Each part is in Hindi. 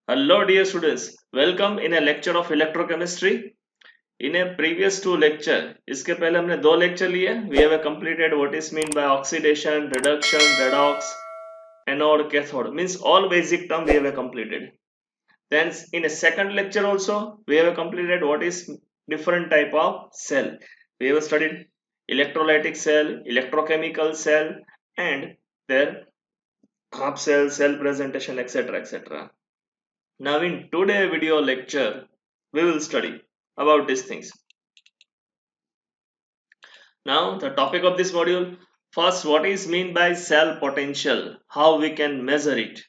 Hello dear students, welcome in a lecture of electrochemistry. In a previous two lecture, इसके पहले हमने दो lecture लिए. We have completed what is meant by oxidation, reduction, redox, anode, cathode. Means all basic term we have completed. Then in a second lecture also, we have completed what is different type of cell. We have studied electrolytic cell, electrochemical cell, and their half cell, cell presentation, etc. etc. Now in today's video lecture, we will study about these things. Now the topic of this module, first what is mean by cell potential, how we can measure it.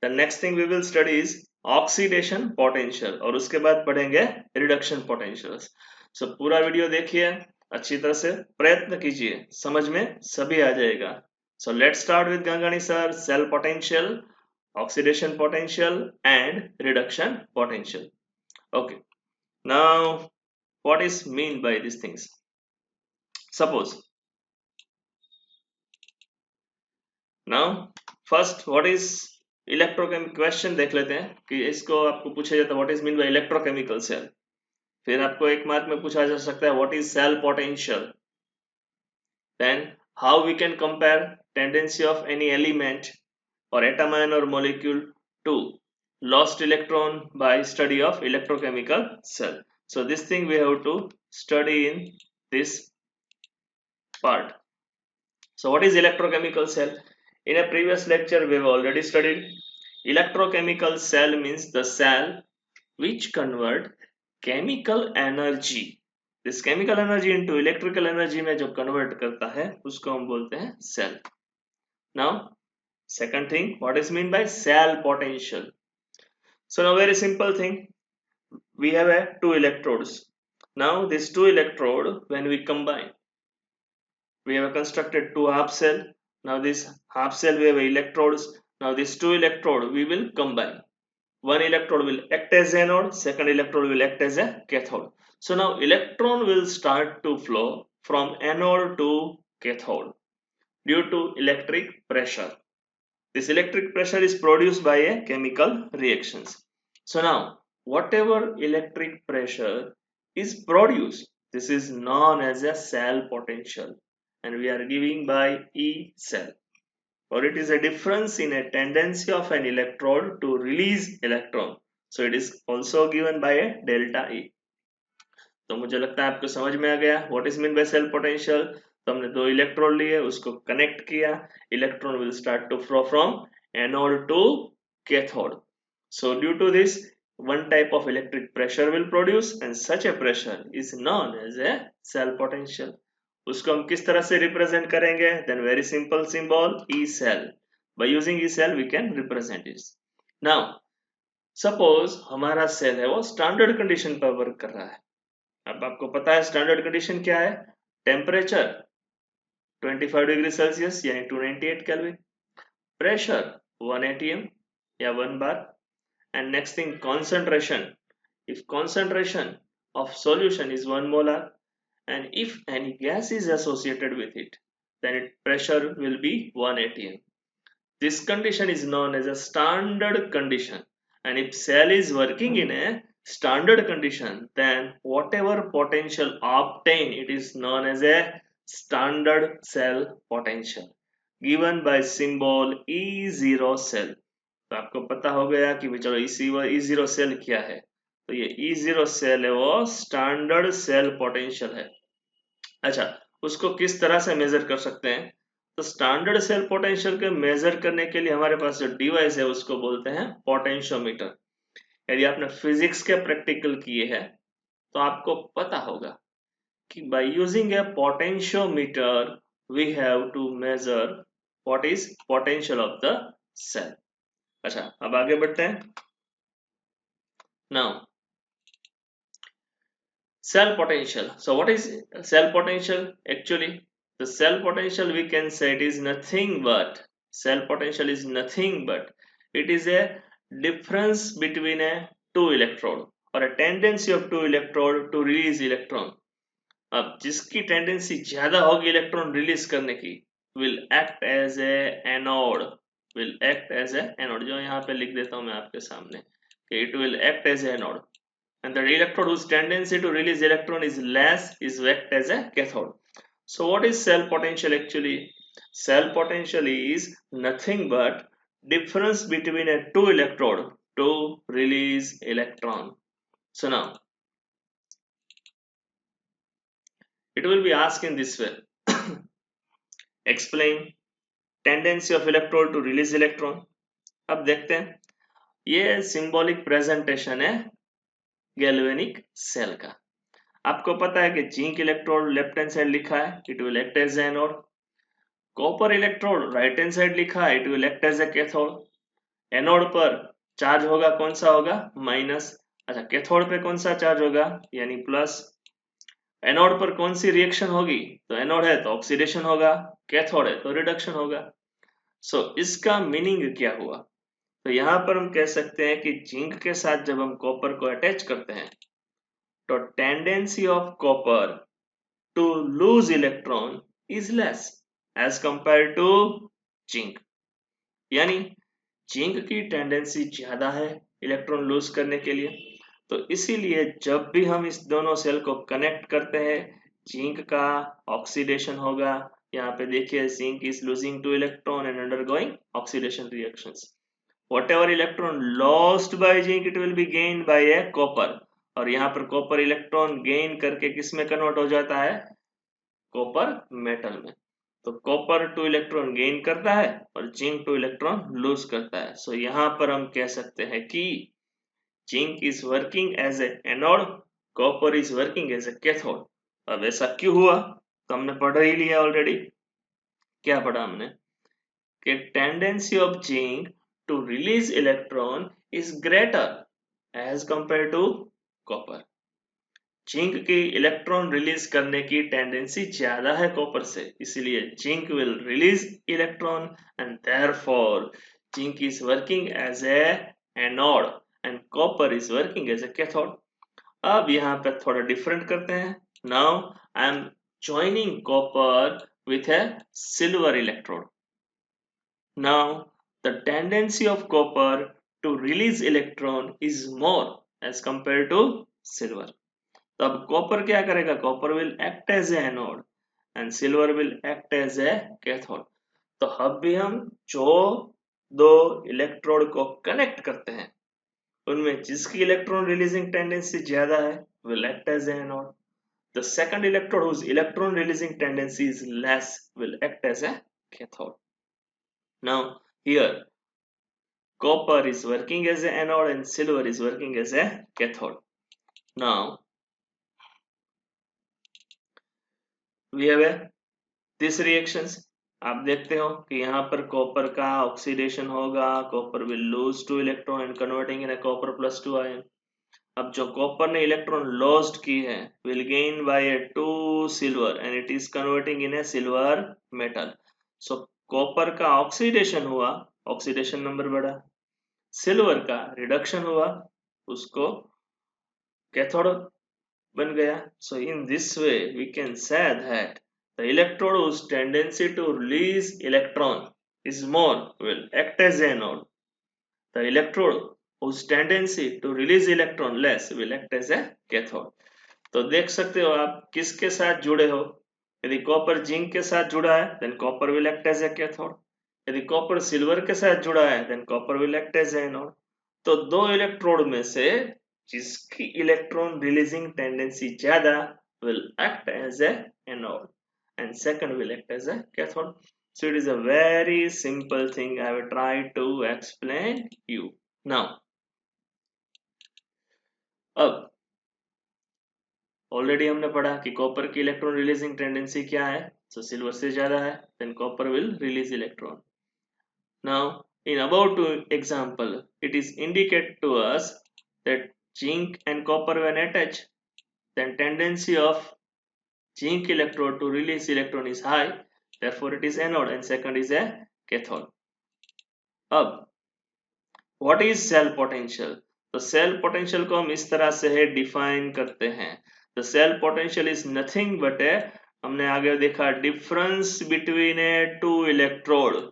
The next thing we will study is oxidation potential और उसके बाद पढ़ेंगे reduction potentials. So पूरा वीडियो देखिए, अच्छी तरह से प्रयत्न कीजिए, समझ में सभी आ जाएगा. So let's start with Gangani sir, cell potential, oxidation potential and reduction potential. Okay, now what is mean by these things? Suppose now first what is electrochemical question देख लेते हैं कि इसको आपको पूछा जाता है what is mean by electrochemical cell. फिर आपको एक मार्क में पूछा जा सकता है what is cell potential. Then how we can compare tendency of any element or atom ion or molecule to lost electron by study of electrochemical cell. So this thing we have to study in this part. So what is electrochemical cell? In a previous lecture we have already studied electrochemical cell means the cell which convert chemical energy, this chemical energy into electrical energy में जो convert करता है उसको हम बोलते हैं cell. Now second thing, what is mean by cell potential? So now very simple thing, we have two electrodes. Now these two electrode when we combine, we have constructed two half cell. Now this half cell we have electrodes. Now these two electrode we will combine. One electrode will act as anode, second electrode will act as a cathode. So now electron will start to flow from anode to cathode due to electric pressure. This electric pressure is produced by a chemical reactions. So now whatever electric pressure is produced, this is known as a cell potential and we are giving by E cell. Or it is a difference in a tendency of an electrode to release electron. So it is also given by a delta E. तो मुझे लगता है आपको समझ में आ गया what is mean by cell potential. तो हमने दो इलेक्ट्रोड लिए, उसको कनेक्ट किया, electron will start to flow from anode to cathode. So due to this, one type of electric pressure will produce and such a pressure is known as a cell potential. उसको हम किस तरह से रिप्रेजेंट करेंगे? Then very simple symbol E cell. By using E cell we can represent it. Now suppose हमारा सेल है वो स्टैंडर्ड कंडीशन पर वर्क कर रहा है. अब आपको पता है स्टैंडर्ड कंडीशन क्या है? टेम्परेचर 25 डिग्री सेल्सियस यानी 298 केल्विन, प्रेशर 1 atm या 1 bar, and next thing concentration. If concentration of solution is 1 molar and if any gas is associated with it, then its pressure will be 1 atm. This condition is known as a standard condition, and if cell is working in a standard condition, then whatever potential obtained, it is known as a standard cell potential given by symbol E0 cell. तो आपको पता हो गया कि चलो E0 सेल क्या है. तो ये E0 सेल है वो स्टैंडर्ड सेल पोटेंशियल है. अच्छा, उसको किस तरह से मेजर कर सकते हैं? तो स्टैंडर्ड सेल पोटेंशियल के मेजर करने के लिए हमारे पास जो डिवाइस है उसको बोलते हैं पोटेंशियोमीटर. यदि आपने फिजिक्स के प्रैक्टिकल किए हैं तो आपको पता होगा कि by using a potentiometer we have to measure what is potential of the cell. अच्छा, अब आगे बढ़ते हैं. Now cell potential. So what is cell potential? Actually the cell potential we can say it is nothing but it is a difference between a two electrode or a tendency of two electrode to release electron. अब जिसकी टेंडेंसी ज्यादा होगी इलेक्ट्रॉन रिलीज करने की will act as a anode, जो यहाँ पे लिख देता हूं मैं आपके सामने. it will act as an anode, and the electrode whose tendency to release electron is less is act as a cathode. So what is cell potential actually? Cell potential is nothing but difference between a two electrode to release electron. So now it will be asked in this way. Explain tendency of electrode to release electron. अब देखते हैं, ये सिंबॉलिक प्रेजेंटेशन है गैल्वेनिक सेल का। आपको पता है कि zinc electrode left hand side लिखा है, it will act as anode. Copper electrode right hand side लिखा है, it will act as a cathode. Anode पर चार्ज होगा, कौन सा होगा? माइनस। अच्छा, कैथोड पे कौन सा चार्ज होगा? यानी प्लस। एनोड पर कौन सी रिएक्शन होगी? तो एनोड है तो ऑक्सीडेशन होगा, कैथोड है तो रिडक्शन होगा। सो इसका मीनिंग क्या हुआ? तो यहाँ पर हम कह सकते हैं कि जिंक के साथ जब हम कॉपर को अटैच करते हैं तो tendency of copper to lose electron is less as compare to zinc. यानी जिंक की टेंडेंसी ज्यादा है इलेक्ट्रॉन लूज करने के लिए, तो इसीलिए जब भी हम इस दोनों सेल को कनेक्ट करते हैं जिंक का ऑक्सीडेशन होगा। यहाँ पे देखिए zinc is losing two electron and undergoing oxidation reactions. whatever electron lost by zinc it will be gained by a copper, और यहाँ पर कॉपर इलेक्ट्रॉन गेन करके किस में कन्वर्ट हो जाता है? कॉपर मेटल में। तो कॉपर 2 इलेक्ट्रॉन गेन करता है और जिंक 2 इलेक्ट्रॉन लूज करता है। सो यहाँ पर हम कह सकते हैं कि zinc is working as a anode, copper is working as a cathode. अब ऐसा क्यों हुआ? तो हमने पढ़ ही लिया ऑलरेडी। क्या पढ़ा हमने? कि tendency of zinc to release electron is greater as compared to copper. Zinc की इलेक्ट्रॉन रिलीज करने की टेंडेंसी ज्यादा है कॉपर से, इसलिए zinc will release electron and therefore zinc is working as a anode and copper is working as a cathode. अब यहाँ पे थोड़ा डिफरेंट करते हैं। Now I am joining copper with a silver electrode. Now the tendency of copper to release electron is more as compared to silver. तो अब कॉपर क्या करेगा? Copper will act as a anode and silver will act as a cathode. तो अब भी हम जो दो इलेक्ट्रोड को कनेक्ट करते हैं उनमें जिसकी इलेक्ट्रॉन रिलीजिंग टेंडेंसी ज्यादा है will act as a anode. The second electrode whose electron releasing tendency is less will act as a cathode. Now here copper is working as an anode and silver is working as a cathode. Now we have these reactions. आप देखते हो कि यहाँ पर कॉपर का ऑक्सीडेशन होगा, copper will lose 2 electron and converting in copper plus 2 ion. अब जो कॉपर ने इलेक्ट्रॉन लॉस्ट की है will gain by 2 silver and it is converting in a silver metal. So copper का ऑक्सीडेशन हुआ, ऑक्सीडेशन नंबर बढ़ा। सिल्वर का रिडक्शन हुआ, उसको कैथोड बन गया। So in this way we can say that the electrode whose tendency to release electron is more will act as anode. The electrode whose tendency to release electron less will act as a cathode. तो देख सकते हो आप किसके साथ जुड़े हो। यदि कॉपर जिंक के साथ जुड़ा है then copper will act as a cathode. यदि कॉपर सिल्वर के साथ जुड़ा है then copper will act as a anode. तो दो इलेक्ट्रोड में से जिसकी इलेक्ट्रॉन रिलीजिंग टेंडेंसी ज्यादा will act as a anode and second will act as a cathode. So it is a very simple thing I will try to explain you now. अब ऑलरेडी हमने पढ़ा कि कॉपर की इलेक्ट्रॉन रिलीजिंग टेंडेंसी क्या है, तो सिल्वर से ज्यादा है, then copper will release electron. Now in about two example it is indicate to us that zinc and copper when attached then tendency of zinc electrode to release electron is high, therefore it is anode and second is a cathode. अब what is cell potential? तो cell potential को हम इस तरह से डिफाइन करते हैं। The cell potential is nothing but a, हमने आगे देखा, difference between a two electrode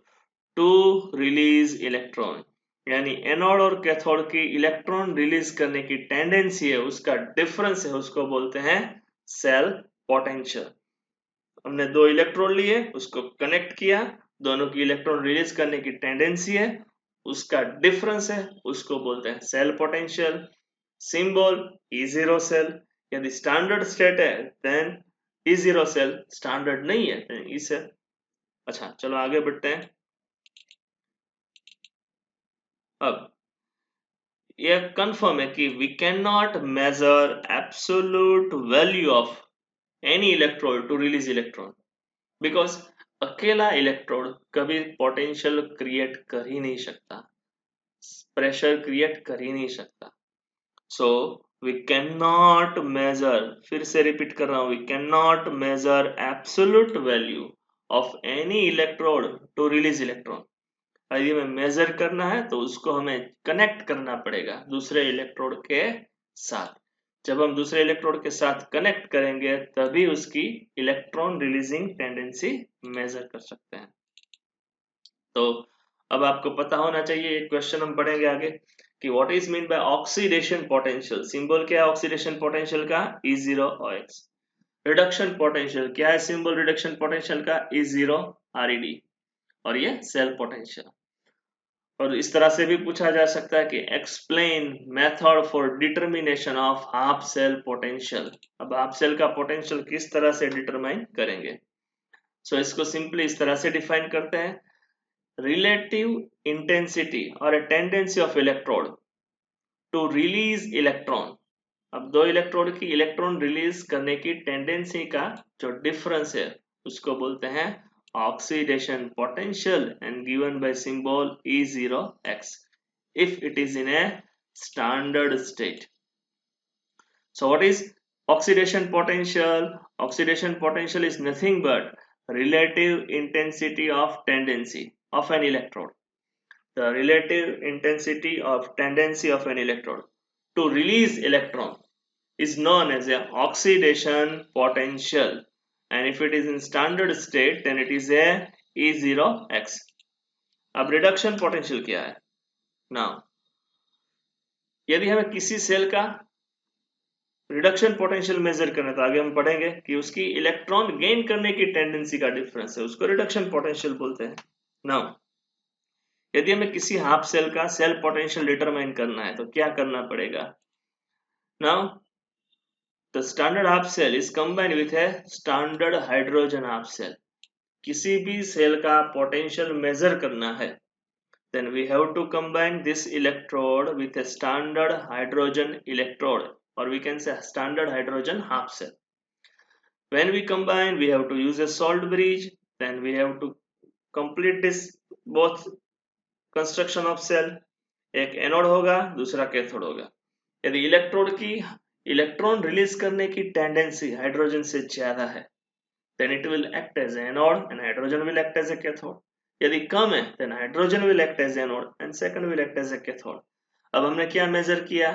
to release electron. यानी एनोड और कैथोड की इलेक्ट्रॉन रिलीज करने की टेंडेंसी है, उसका डिफरेंस है, उसको बोलते हैं सेल पोटेंशियल। हमने दो इलेक्ट्रॉन लिए, उसको कनेक्ट किया, दोनों की इलेक्ट्रॉन रिलीज करने की टेंडेंसी है, उसका डिफरेंस है, उसको बोलते हैं cell potential. Symbol E0 cell. यदि स्टैंडर्ड स्टेट है देन E0 सेल, स्टैंडर्ड नहीं है देन E सेल। अच्छा चलो आगे बढ़ते हैं। अब यह कंफर्म है कि we can not measure absolute value of any electrode to release electron, because अकेला इलेक्ट्रोड कभी पोटेंशियल क्रिएट कर ही नहीं सकता, प्रेशर क्रिएट कर ही नहीं सकता। So we can not measure, फिर से रिपीट कर रहा हूं, we can not measure absolute value of any electrode to release electron. यदि हमें मेजर करना है तो उसको हमें कनेक्ट करना पड़ेगा दूसरे इलेक्ट्रोड के साथ। जब हम दूसरे इलेक्ट्रोड के साथ कनेक्ट करेंगे तभी उसकी इलेक्ट्रॉन रिलीजिंग टेंडेंसी मेजर कर सकते हैं। तो अब आपको पता होना चाहिए, एक क्वेश्चन हम पढ़ेंगे आगे कि what is mean bye oxidation potential. Symbol क्या है ऑक्सीडेशन पोटेंशियल का? E0 OX। रिडक्शन पोटेंशियल क्या है सिंबल रिडक्शन पोटेंशियल का? E0 ReD। और ये सेल पोटेंशियल। और इस तरह से भी पूछा जा सकता है कि explain method for determination of half cell potential. अब हाफ सेल का पोटेंशियल किस तरह से डिटरमाइन करेंगे? सो इसको सिंपली इस तरह से डिफाइन करते हैं, रिलेटिव इंटेंसिटी और a tendency of electrode to release electron। अब दो इलेक्ट्रोड की इलेक्ट्रॉन रिलीज करने की टेंडेंसी का जो डिफरेंस है उसको बोलते हैं oxidation potential and given by symbol E0X if it is in a standard state। So what is oxidation potential? Oxidation potential is nothing but relative intensity of tendency of an electrode, the relative intensity of tendency of an electrode to release electron is known as a oxidation potential, and if it is in standard state then it is a E0X। अब reduction potential क्या है? Now यदि हमें किसी सेल का रिडक्शन पोटेंशियल मेजर करना, तो आगे हम पढ़ेंगे कि उसकी इलेक्ट्रॉन गेन करने की टेंडेंसी का डिफरेंस है, उसको रिडक्शन पोटेंशियल बोलते हैं। नाउ यदि हमें किसी हाफ सेल का सेल पोटेंशियल डिटरमाइन करना है तो क्या करना पड़ेगा? Now the standard half cell is combined with a standard hydrogen half cell. किसी भी सेल का पोटेंशियल मेजर करना है then we have to combine this electrode with a standard hydrogen electrode, or we can say standard hydrogen half cell। When we combine we have to use a salt bridge, then we have to complete this both construction of cell। एक एनोड होगा दूसरा कैथोड होगा। यदि इलेक्ट्रोड की इलेक्ट्रॉन रिलीज करने की टेंडेंसी हाइड्रोजन से ज्यादा है then it will act as an anode and hydrogen will act as a cathode। यदि कम है then hydrogen will act as anode and second will act as a cathode। अब हमने क्या मेजर किया?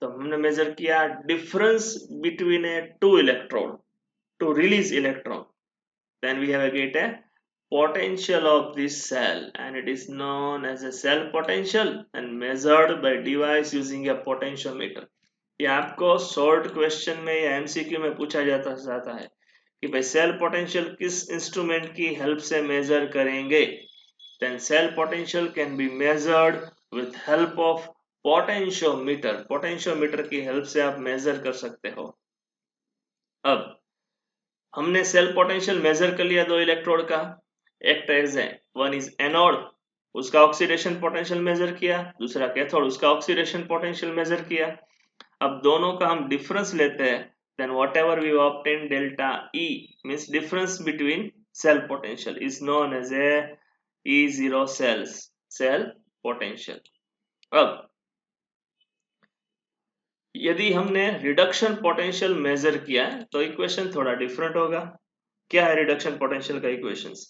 तो हमने मेजर किया difference between a two electrode to release electron, then we have get a potential of this cell and it is known as a cell potential and measured by device using a potentiometer। ये आपको शॉर्ट क्वेश्चन में या एमसीक्यू में पूछा जाता है कि भाई सेल पोटेंशियल किस इंस्ट्रूमेंट की हेल्प से मेजर करेंगे? Then cell potential can be measured with help of potentiometer. Potentiometer की हेल्प से आप मेजर कर सकते हो। अब हमने सेल पोटेंशियल मेजर कर लिया दो इलेक्ट्रोड का, एक ट्रेज है, वन इज एनोड, उसका ऑक्सीडेशन पोटेंशियल मेजर किया, दूसरा कैथोड, उसका ऑक्सीडेशन पोटेंशियल मेजर किया। अब दोनों का हम डिफरेंस लेते हैं, then whatever we obtain delta E means difference between cell potential is known as a E0 cell potential। अब यदि हमने रिडक्शन पोटेंशियल मेजर किया है तो इक्वेशन थोड़ा डिफरेंट होगा। क्या है रिडक्शन पोटेंशियल का equations?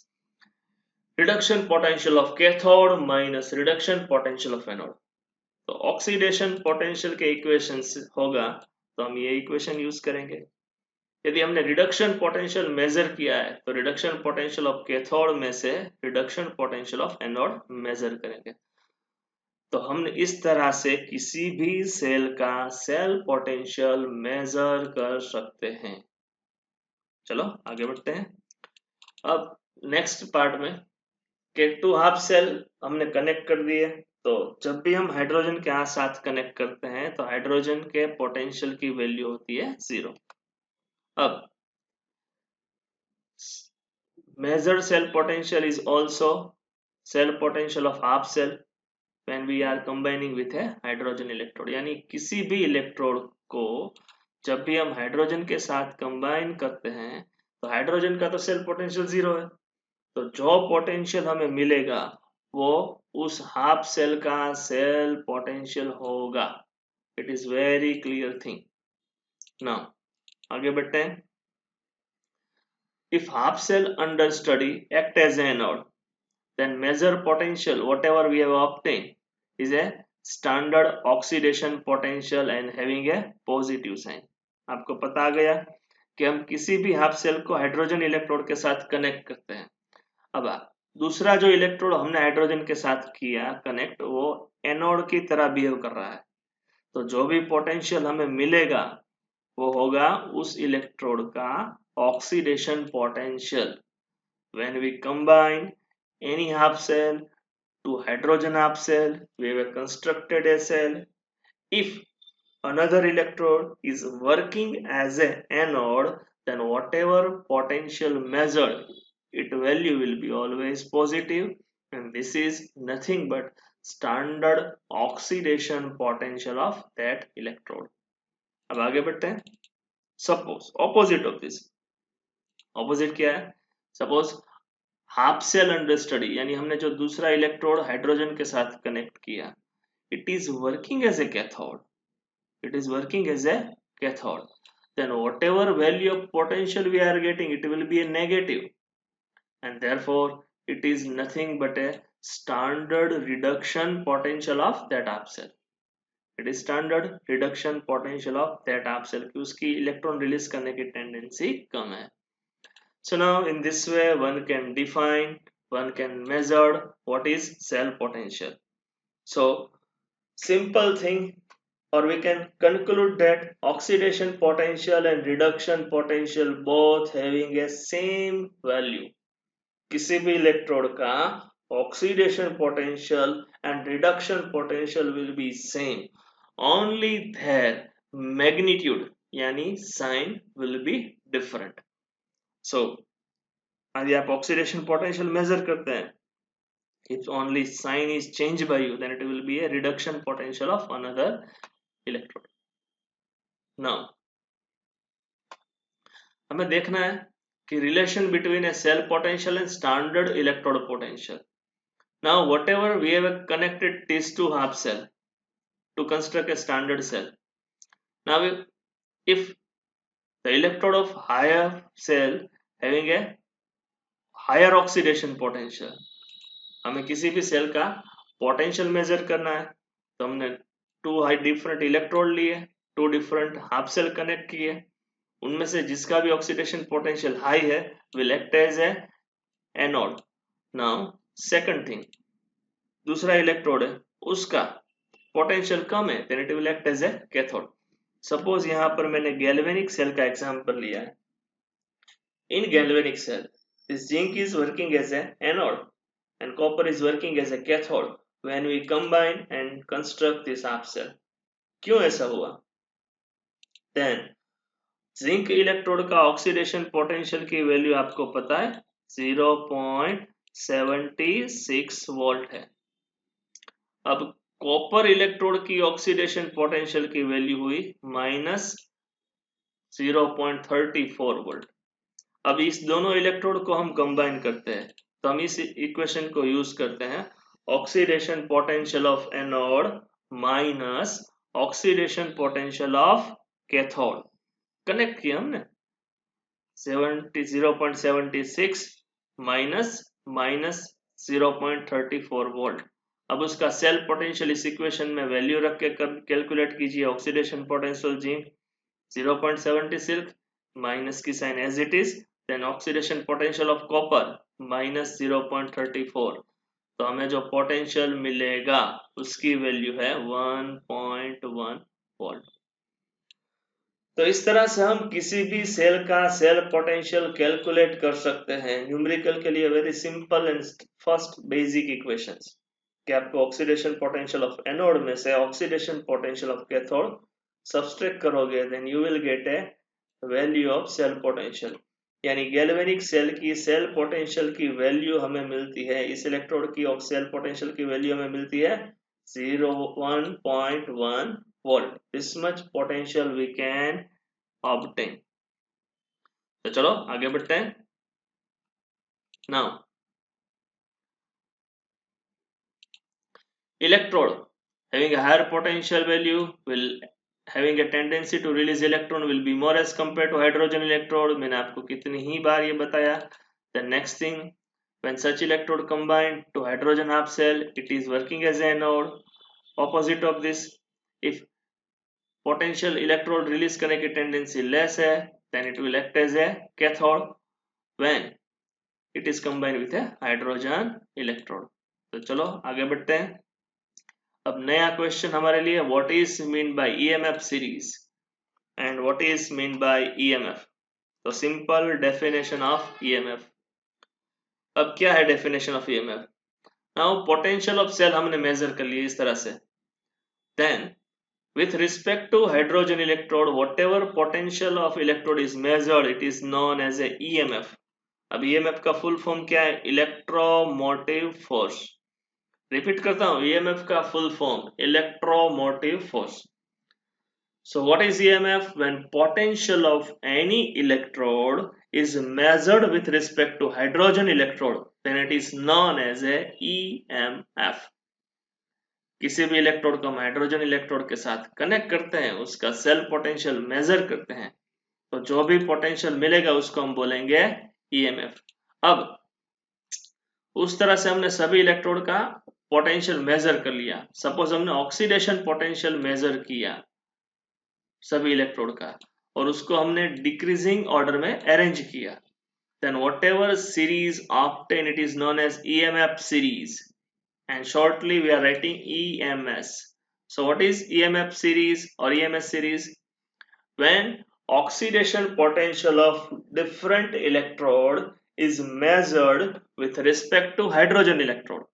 Reduction potential of cathode minus reduction potential of anode. तो ऑक्सीडेशन पोटेंशियल के इक्वेशंस होगा तो हम ये इक्वेशन यूज करेंगे। यदि हमने रिडक्शन पोटेंशियल मेजर किया है तो रिडक्शन पोटेंशियल ऑफ कैथोड में से reduction potential of anode measure करेंगे। तो हम इस तरह से किसी भी सेल का सेल पोटेंशियल मेजर कर सकते हैं। चलो आगे बढ़ते हैं। अब नेक्स्ट पार्ट में कि टू हाफ सेल हमने कनेक्ट कर दिए, तो जब भी हम हाइड्रोजन के साथ कनेक्ट करते हैं तो हाइड्रोजन के पोटेंशियल की वैल्यू होती है 0। अब measured cell potential is also cell potential of half cell when we are combining with a hydrogen electrode। यानी किसी भी इलेक्ट्रोड को जब भी हम हाइड्रोजन के साथ कंबाइन करते हैं तो हाइड्रोजन का तो सेल पोटेंशियल 0 है, तो जो पोटेंशियल हमें मिलेगा वो उस हाफ सेल का सेल पोटेंशियल होगा। It is very clear thing. Now आगे बढ़ते हैं। If half cell under study act as an anode, then measure potential whatever we have obtained is a standard oxidation potential and having a positive sign। आपको पता आ गया कि हम किसी भी हाफ सेल को हाइड्रोजन इलेक्ट्रोड के साथ कनेक्ट करते हैं। अब दूसरा जो इलेक्ट्रोड हमने हाइड्रोजन के साथ किया कनेक्ट, वो एनोड की तरह बिहेव कर रहा है, तो जो भी पोटेंशियल हमें मिलेगा वो होगा उस इलेक्ट्रोड का oxidation potential. when we combine any half cell to hydrogen half cell, we have constructed a cell. If another electrode is working as an anode, then whatever potential measured, its value will be always positive, and this is nothing but standard oxidation potential of that electrode। अब आगे बढ़ते हैं। Suppose opposite of this, opposite क्या है? Suppose half cell under study, यानी हमने जो दूसरा इलेक्ट्रोड हाइड्रोजन के साथ कनेक्ट किया, it is working as a cathode, it is working as a cathode, then whatever value of potential we are getting, it will be a negative, and therefore it is nothing but a standard reduction potential of that half cell। it is standard reduction potential of that half cell कि उसकी इलेक्ट्रॉन रिलीज करने की टेंडेंसी कम है। So now in this way one can define, one can measure what is cell potential। So simple thing, or we can conclude that oxidation potential and reduction potential both having a same value। किसी भी इलेक्ट्रोड का oxidation potential and reduction potential will be same, only their magnitude यानी sign will be different। So यदि आप ऑक्सीडेशन पोटेंशियल मेजर करते हैं, if only sign is changed by you, then it will be a reduction potential of another electrode। now हमें देखना है कि relation between a cell potential and standard electrode potential. now whatever we have connected these two half cell to construct a standard cell, now if the electrode of higher cell having a higher oxidation potential, हमें किसी भी सेल का पोटेंशियल मेजर करना है, तो हमने टू हाई डिफरेंट इलेक्ट्रोड लिए, two different half cell connect किए, उनमें से जिसका भी ऑक्सीडेशन पोटेंशियल हाई है will act as a anode. Now second thing, दूसरा इलेक्ट्रोड है उसका पोटेंशियल कम है, then it will act as a cathode. Suppose यहाँ पर मैंने गैल्वेनिक सेल का एग्जांपल लिया है। In galvanic cell this zinc is working as a anode and copper is working as a cathode when we combine and construct this half cell। क्यों ऐसा हुआ? then जिंक इलेक्ट्रोड का ऑक्सीडेशन पोटेंशियल की वैल्यू आपको पता है 0.76 वोल्ट है। अब कॉपर इलेक्ट्रोड की ऑक्सीडेशन पोटेंशियल की वैल्यू हुई -0.34 वोल्ट। अब इस दोनों इलेक्ट्रोड को हम कंबाइन करते हैं, तो हम इस इक्वेशन को यूज करते हैं, oxidation potential of anode minus oxidation potential of cathode. Connect किया हमने 0.76 माइनस माइनस 0.34 वोल्ट। अब उसका सेल पोटेंशियल इस इक्वेशन में वैल्यू रख के कैलकुलेट कीजिए। ऑक्सीडेशन पोटेंशियल जिंक 0.76 माइनस की sign as it is, then oxidation potential of copper minus 0.34, तो हमें जो पोटेंशियल मिलेगा उसकी वैल्यू है 1.1 वोल्ट। तो इस तरह से हम किसी भी सेल का सेल पोटेंशियल कैलकुलेट कर सकते हैं। न्यूमेरिकल के लिए very simple and first basic equations कि आपको ऑक्सीडेशन पोटेंशियल ऑफ एनोड में से oxidation potential of cathode subtract करोगे, then you will get a value of cell potential. यानी गैल्वेनिक सेल की सेल पोटेंशियल की वैल्यू हमें मिलती है, इस इलेक्ट्रोड की सेल पोटेंशियल की वैल्यू हमें मिलती है 1.1 volt. This much potential we can obtain. तो चलो आगे बढ़ते हैं। Now electrode having a higher potential value will having a tendency to release electron will be more as compared to hydrogen electrode। मैंने आपको कितनी ही बार ये बताया। The next thing, when such electrode combined to hydrogen half cell, it is working as an anode। opposite of this, if potential electrode release करने की tendency less है, then it will act as a cathode when it is combined with a hydrogen electrode। तो चलो आगे बढ़ते हैं। अब नया क्वेश्चन हमारे लिए, what is mean by EMF series and what is mean by EMF. तो सिंपल डेफिनेशन ऑफ ईएमएफ। अब क्या है definition of EMF? Now potential of cell हमने मेजर कर लिया इस तरह से, then with respect to hydrogen electrode whatever potential of electrode is measured it is known as a EMF। अब EMF का फुल फॉर्म क्या है? Electromotive force. रिपीट करता हूं, EMF का full form electromotive force. So what is EMF? When potential of any electrode is measured with respect to hydrogen electrode then it is known as a EMF। किसी भी इलेक्ट्रोड को हम हाइड्रोजन इलेक्ट्रोड के साथ कनेक्ट करते हैं, उसका सेल पोटेंशियल मेजर करते हैं, तो जो भी पोटेंशियल मिलेगा उसको हम बोलेंगे ईएमएफ। अब उस तरह से हमने सभी इलेक्ट्रोड का पोटेंशियल मेजर कर लिया। सपोज हमने ऑक्सीडेशन पोटेंशियल मेजर किया सभी इलेक्ट्रोड का और उसको हमने डिक्रीजिंग ऑर्डर में अरेंज किया, then whatever series obtain it is known as EMF series and shortly we are writing EMS। So what is EMF series or EMS series? When oxidation potential of different electrode is measured with respect to hydrogen electrode।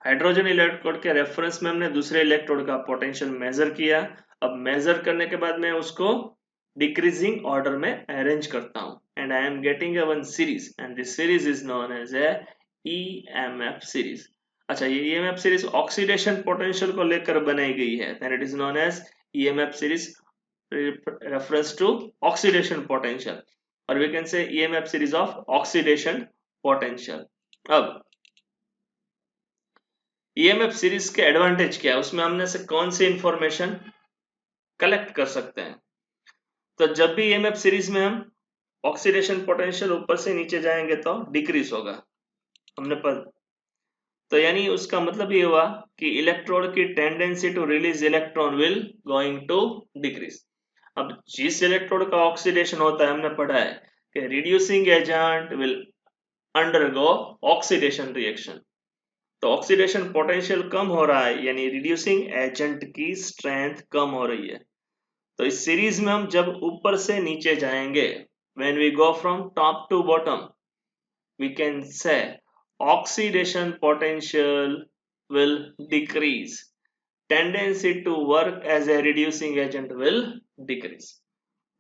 Hydrogen electrode के रेफरेंस में हमने दूसरे इलेक्ट्रोड का पोटेंशियल मेजर किया। अब मेजर करने के बाद मैं उसको डिक्रीजिंग ऑर्डर में अरेंज करता हूं and I am getting a one series and this series is known as a EMF series. अच्छा, ये EMF सीरीज ऑक्सीडेशन पोटेंशियल को लेकर बनाई गई है, then it is known as EMF series reference to oxidation potential, और we can say EMF series of oxidation potential. अब EMF सीरीज के एडवांटेज क्या है, उसमें हमने से कौन सी इंफॉर्मेशन कलेक्ट कर सकते हैं? तो जब भी EMF सीरीज में हम ऑक्सीडेशन पोटेंशियल ऊपर से नीचे जाएंगे तो डिक्रीज होगा, हमने पर तो यानी उसका मतलब ये हुआ कि इलेक्ट्रोड की tendency to release electron will going to decrease. अब जिस इलेक्ट्रोड का ऑक्सीडेशन होता है, हमने पढ़ा है कि reducing agent will undergo oxidation reaction, तो ऑक्सीडेशन पोटेंशियल कम हो रहा है यानी रिड्यूसिंग एजेंट की स्ट्रेंथ कम हो रही है। तो इस सीरीज में हम जब ऊपर से नीचे जाएंगे, when we go from top to bottom, we can say oxidation potential will decrease, tendency to work as a reducing agent will decrease।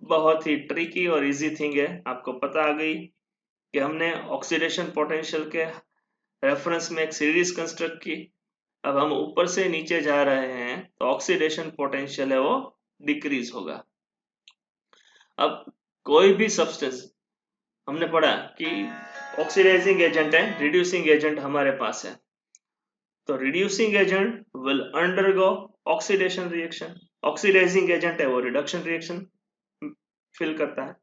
बहुत ही ट्रिकी और इजी थिंग है, आपको पता आ गई कि हमने ऑक्सीडेशन पोटेंशियल के रेफरेंस में एक सीरीज कंस्ट्रक्ट की। अब हम ऊपर से नीचे जा रहे हैं तो ऑक्सीडेशन पोटेंशियल है वो डिक्रीज होगा। अब कोई भी सब्सटेंस, हमने पढ़ा कि ऑक्सीडाइजिंग एजेंट है, रिड्यूसिंग एजेंट हमारे पास है, तो reducing agent will undergo oxidation reaction, oxidising agent है वो रिडक्शन रिएक्शन फिल करता है।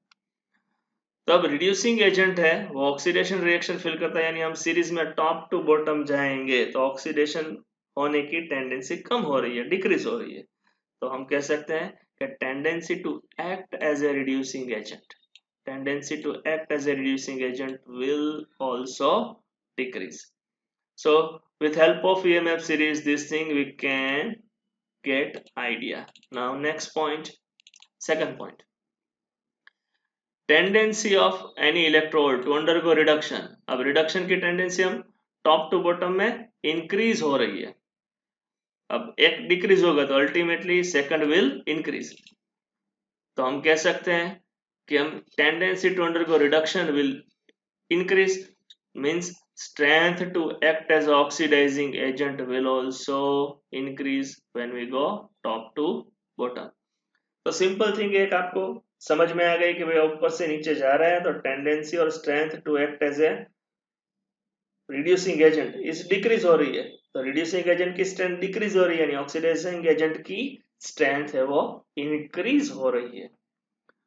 तो अब रिड्यूसिंग एजेंट है वो ऑक्सीडेशन रिएक्शन फिल करता है, यानी हम सीरीज में टॉप टू बॉटम जाएंगे तो ऑक्सीडेशन होने की टेंडेंसी कम हो रही है, डिक्रीज हो रही है, तो हम कह सकते हैं कि tendency to act as a reducing agent, tendency to act as a reducing agent will also decrease। So with help of EMF series, this thing we can get idea. Now next point, second point, tendency of any electrode to undergo reduction. अब रिडक्शन की टेंडेंसी हम टॉप टू बॉटम में इंक्रीज हो रही है. अब एक डिक्रीज होगा तो अल्टीमेटली सेकंड विल इंक्रीज. तो हम कह सकते हैं कि हम tendency to undergo reduction will increase, means strength to act as oxidizing agent will also increase when we go top to bottom. तो सिंपल थिंग एक आपको समझ में आ गई कि भाई ऊपर से नीचे जा रहा है तो टेंडेंसी और strength to act as a reducing agent is decrease हो रही है. तो रिड्यूसिंग एजेंट की स्ट्रेंथ डिक्रीज हो रही है, यानी ऑक्सीडाइजिंग एजेंट की स्ट्रेंथ है वो इंक्रीज हो रही है.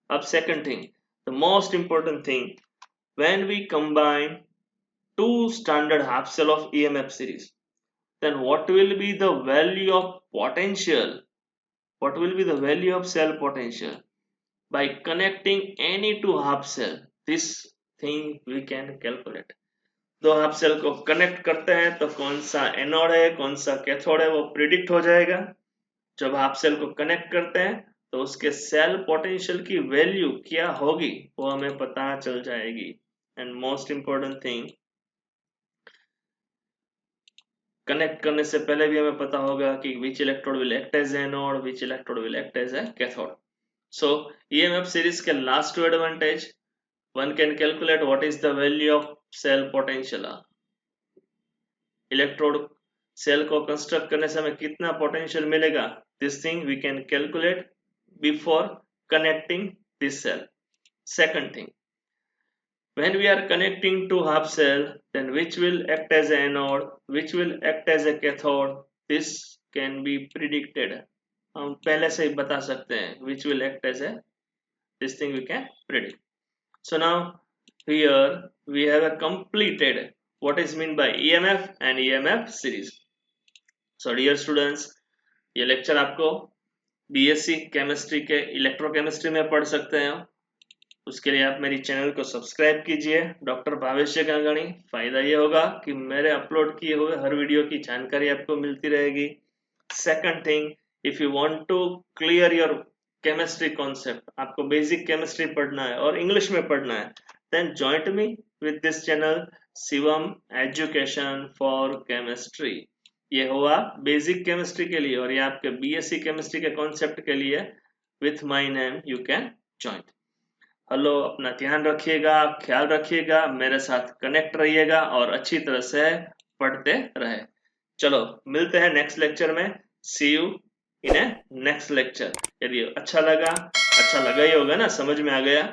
अब second thing, the most important thing, when we combine two standard half cell of EMF series, then what will be the value of potential? What will be the value of cell potential by connecting any two half cell? This thing we can calculate. दो हाफ सेल को कनेक्ट करते हैं तो कौन सा एनोड है कौन सा कैथोड है वो प्रिडिक्ट हो जाएगा. जब हाफ सेल को कनेक्ट करते हैं तो उसके सेल पोटेंशियल की वैल्यू क्या होगी वो हमें पता चल जाएगी. And most important thing, connect करने से पहले भी हमें पता होगा कि which electrode will act as anode, which electrode will act as a cathode. So EMF series के last two advantage, one can calculate what is the value of cell potential. Electrode cell को कंस्ट्रक्ट करने से हमें कितना पोटेंशियल मिलेगा, this thing we can calculate before connecting this cell. Second thing, when we are connecting two half cell, then which will act as an anode, which will act as a cathode, this can be predicted. हम पहले से ही बता सकते हैं which will act as a, this thing we can predict. So now here we have a completed what is meant by EMF and EMF series. So dear students, ये लेक्चर आपको BSc केमिस्ट्री के इलेक्ट्रोकेमिस्ट्री में पढ़ सकते हैं. उसके लिए आप मेरी चैनल को सब्सक्राइब कीजिए, डॉक्टर भावेश गंगाणी. फायदा ये होगा कि मेरे अपलोड किए हुए हर वीडियो की जानकारी आपको मिलती रहेगी. Second thing, if you want to clear your chemistry concept, आपको बेसिक केमिस्ट्री पढ़ना है और इंग्लिश में पढ़ना है, then join me with this channel Shivam education for chemistry. ये हुआ बेसिक केमिस्ट्री के लिए और ये आपके BSc केमिस्ट्री के कॉन्सेप्ट के लिए. With my name you can join. Hello, अपना ध्यान रखिएगा, ख्याल रखिएगा, मेरे साथ कनेक्ट रहिएगा और अच्छी तरह से पढ़ते रहे. चलो मिलते हैं नेक्स्ट लेक्चर में. See you in a next lecture. यदि अच्छा लगा ही होगा ना, समझ में आ गया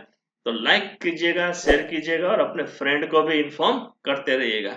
तो लाइक कीजिएगा, शेयर कीजिएगा और अपने फ्रेंड को भी इन्फॉर्म करते रहिएगा.